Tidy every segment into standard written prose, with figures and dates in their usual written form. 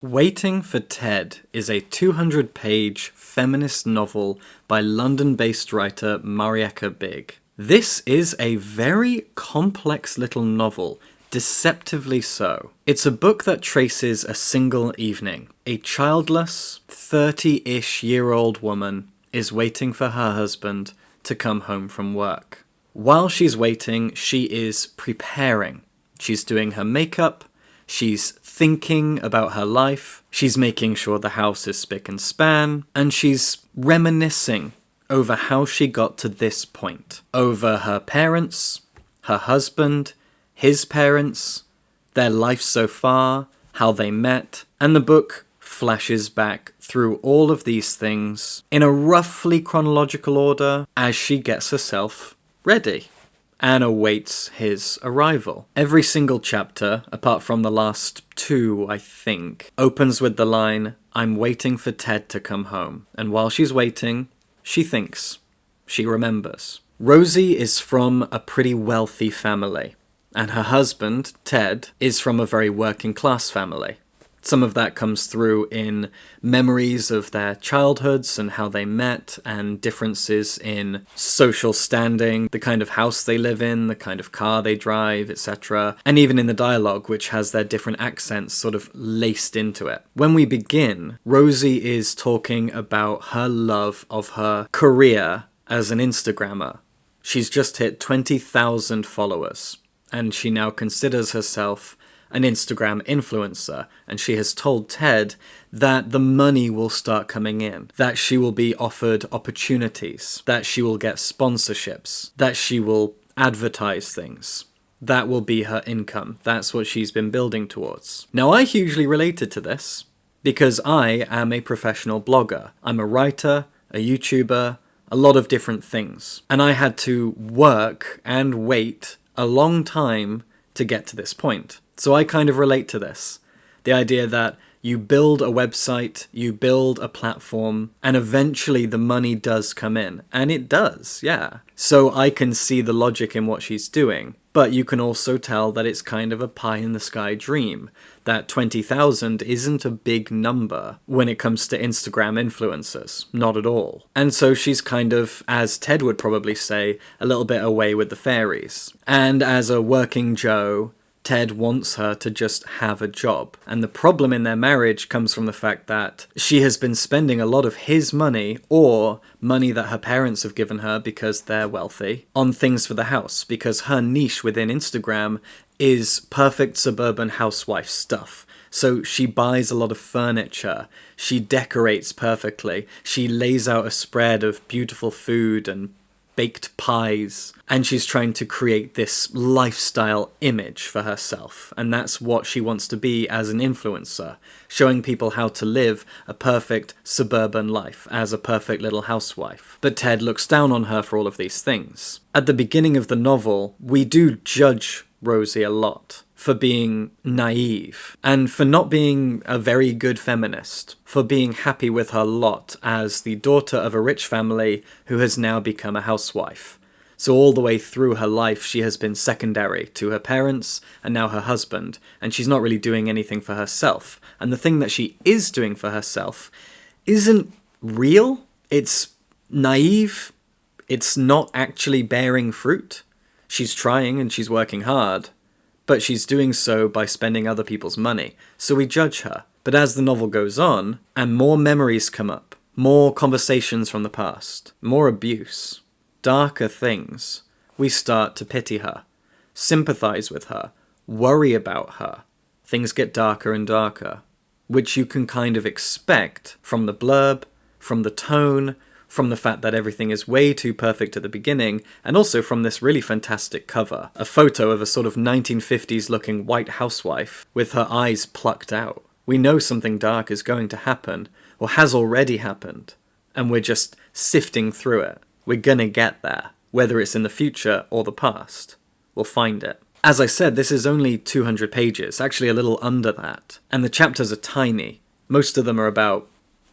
Waiting for Ted is a 200-page feminist novel by London-based writer Marieke Bigg. This is a very complex little novel, deceptively so. It's a book that traces a single evening. A childless, 30-ish-year-old woman is waiting for her husband to come home from work. While she's waiting, she is preparing. She's doing her makeup, she's thinking about her life, she's making sure the house is spick and span, and she's reminiscing over how she got to this point. Over her parents, her husband, his parents, their life so far, how they met, and the book flashes back through all of these things in a roughly chronological order as she gets herself ready and awaits his arrival. Every single chapter, apart from the last two, I think, opens with the line, "I'm waiting for Ted to come home." And while she's waiting, she thinks. She remembers. Rosie is from a pretty wealthy family, and her husband, Ted, is from a very working class family. Some of that comes through in memories of their childhoods and how they met, and differences in social standing, the kind of house they live in, the kind of car they drive, etc. And even in the dialogue, which has their different accents sort of laced into it. When we begin, Rosie is talking about her love of her career as an Instagrammer. She's just hit 20,000 followers, and she now considers herself an Instagram influencer, and she has told Ted that the money will start coming in, that she will be offered opportunities, that she will get sponsorships, that she will advertise things. That will be her income. That's what she's been building towards. Now, I hugely related to this because I am a professional blogger. I'm a writer, a YouTuber, a lot of different things. And I had to work and wait a long time to get to this point. So I kind of relate to this. The idea that you build a website, you build a platform, and eventually the money does come in. And it does, yeah. So I can see the logic in what she's doing. But you can also tell that it's kind of a pie-in-the-sky dream. That 20,000 isn't a big number when it comes to Instagram influencers. Not at all. And so she's kind of, as Ted would probably say, a little bit away with the fairies. And as a working Joe, Ted wants her to just have a job. And the problem in their marriage comes from the fact that she has been spending a lot of his money, or money that her parents have given her because they're wealthy, on things for the house, because her niche within Instagram is perfect suburban housewife stuff. So she buys a lot of furniture, she decorates perfectly, she lays out a spread of beautiful food and baked pies, and she's trying to create this lifestyle image for herself, and that's what she wants to be as an influencer, showing people how to live a perfect suburban life as a perfect little housewife. But Ted looks down on her for all of these things. At the beginning of the novel, we do judge Rosie a lot for being naive, and for not being a very good feminist, for being happy with her lot as the daughter of a rich family who has now become a housewife. So all the way through her life, she has been secondary to her parents and now her husband, and she's not really doing anything for herself. And the thing that she is doing for herself isn't real, it's naive, it's not actually bearing fruit. She's trying and she's working hard, but she's doing so by spending other people's money, so we judge her. But as the novel goes on, and more memories come up, more conversations from the past, more abuse, darker things, we start to pity her, sympathize with her, worry about her. Things get darker and darker, which you can kind of expect from the blurb, from the tone, from the fact that everything is way too perfect at the beginning, and also from this really fantastic cover. A photo of a sort of 1950s looking white housewife with her eyes plucked out. We know something dark is going to happen, or has already happened, and we're just sifting through it. We're gonna get there, whether it's in the future or the past. We'll find it. As I said, this is only 200 pages, actually a little under that, and the chapters are tiny. Most of them are about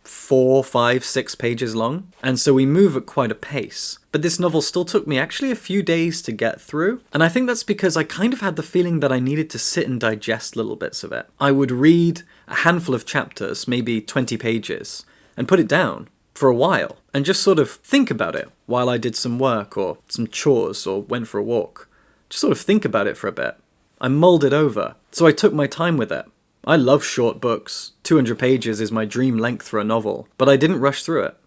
4, 5, 6 pages long, and so we move at quite a pace. But this novel still took me actually a few days to get through, and I think that's because I kind of had the feeling that I needed to sit and digest little bits of it. I would read a handful of chapters, maybe 20 pages, and put it down for a while, and just sort of think about it while I did some work or some chores or went for a walk. Just sort of think about it for a bit. I mulled it over, so I took my time with it. I love short books. 200 pages is my dream length for a novel, but I didn't rush through it.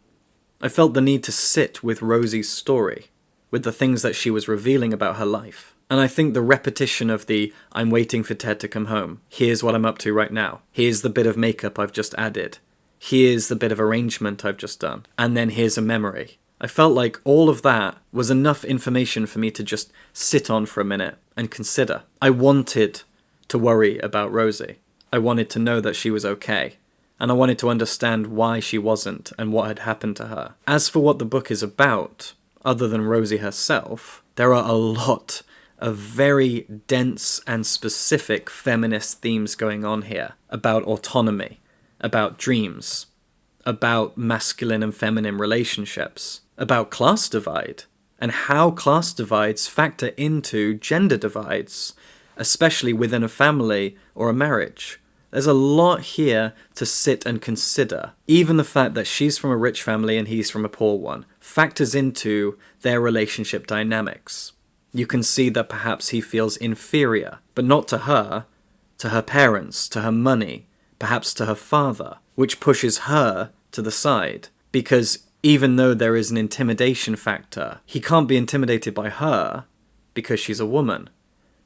I felt the need to sit with Rosie's story, with the things that she was revealing about her life. And I think the repetition of the, I'm waiting for Ted to come home, here's what I'm up to right now, here's the bit of makeup I've just added, here's the bit of arrangement I've just done, and then here's a memory. I felt like all of that was enough information for me to just sit on for a minute and consider. I wanted to worry about Rosie. I wanted to know that she was okay. And I wanted to understand why she wasn't and what had happened to her. As for what the book is about, other than Rosie herself, there are a lot of very dense and specific feminist themes going on here about autonomy, about dreams, about masculine and feminine relationships, about class divide, and how class divides factor into gender divides, especially within a family or a marriage. There's a lot here to sit and consider. Even the fact that she's from a rich family and he's from a poor one factors into their relationship dynamics. You can see that perhaps he feels inferior, but not to her parents, to her money, perhaps to her father, which pushes her to the side. Because even though there is an intimidation factor, he can't be intimidated by her because she's a woman.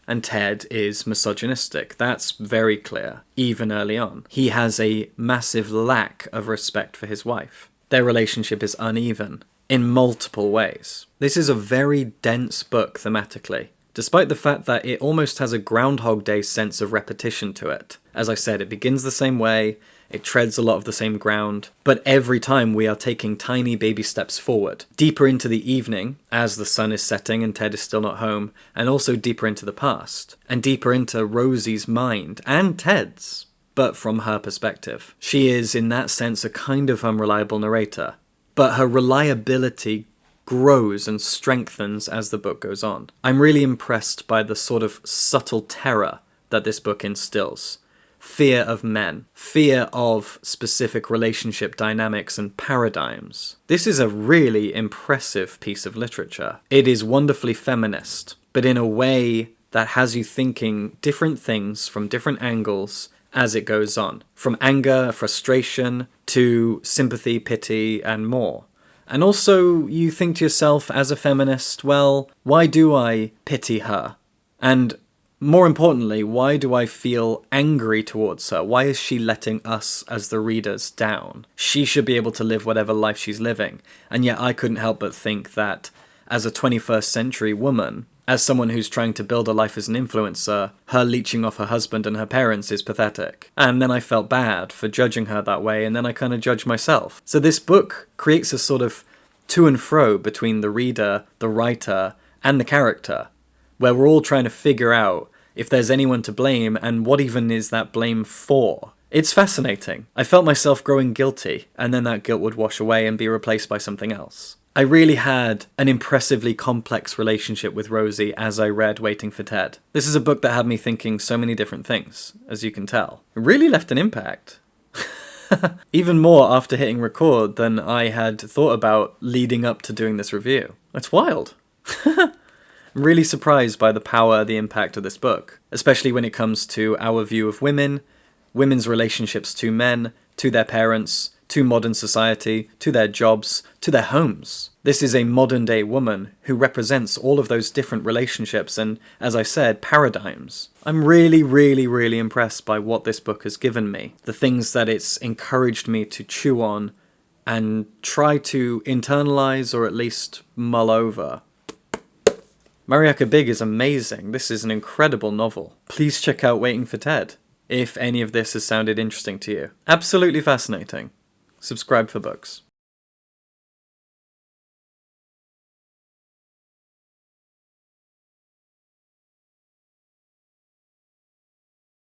And Ted is misogynistic. That's very clear, even early on. He has a massive lack of respect for his wife. Their relationship is uneven in multiple ways. This is a very dense book thematically, despite the fact that it almost has a Groundhog Day sense of repetition to it. As I said, it begins the same way, it treads a lot of the same ground, but every time we are taking tiny baby steps forward, deeper into the evening, as the sun is setting and Ted is still not home, and also deeper into the past, and deeper into Rosie's mind, and Ted's, but from her perspective. She is, in that sense, a kind of unreliable narrator, but her reliability grows and strengthens as the book goes on. I'm really impressed by the sort of subtle terror that this book instills. Fear of men, fear of specific relationship dynamics and paradigms. This is a really impressive piece of literature. It is wonderfully feminist, but in a way that has you thinking different things from different angles as it goes on. From anger, frustration, to sympathy, pity, and more. And also, you think to yourself as a feminist, well, why do I pity her? And more importantly, why do I feel angry towards her? Why is she letting us as the readers down? She should be able to live whatever life she's living. And yet I couldn't help but think that as a 21st century woman, as someone who's trying to build a life as an influencer, her leeching off her husband and her parents is pathetic. And then I felt bad for judging her that way, and then I kind of judged myself. So this book creates a sort of to and fro between the reader, the writer, and the character, where we're all trying to figure out if there's anyone to blame, and what even is that blame for. It's fascinating. I felt myself growing guilty, and then that guilt would wash away and be replaced by something else. I really had an impressively complex relationship with Rosie as I read Waiting for Ted. This is a book that had me thinking so many different things, as you can tell. It really left an impact. Even more after hitting record than I had thought about leading up to doing this review. It's wild. I'm really surprised by the power, the impact of this book, especially when it comes to our view of women, women's relationships to men, to their parents, to modern society, to their jobs, to their homes. This is a modern-day woman who represents all of those different relationships and, as I said, paradigms. I'm really, really, really impressed by what this book has given me, the things that it's encouraged me to chew on and try to internalize or at least mull over. Marieke Bigg is amazing. This is an incredible novel. Please check out Waiting for Ted, if any of this has sounded interesting to you. Absolutely fascinating. Subscribe for books.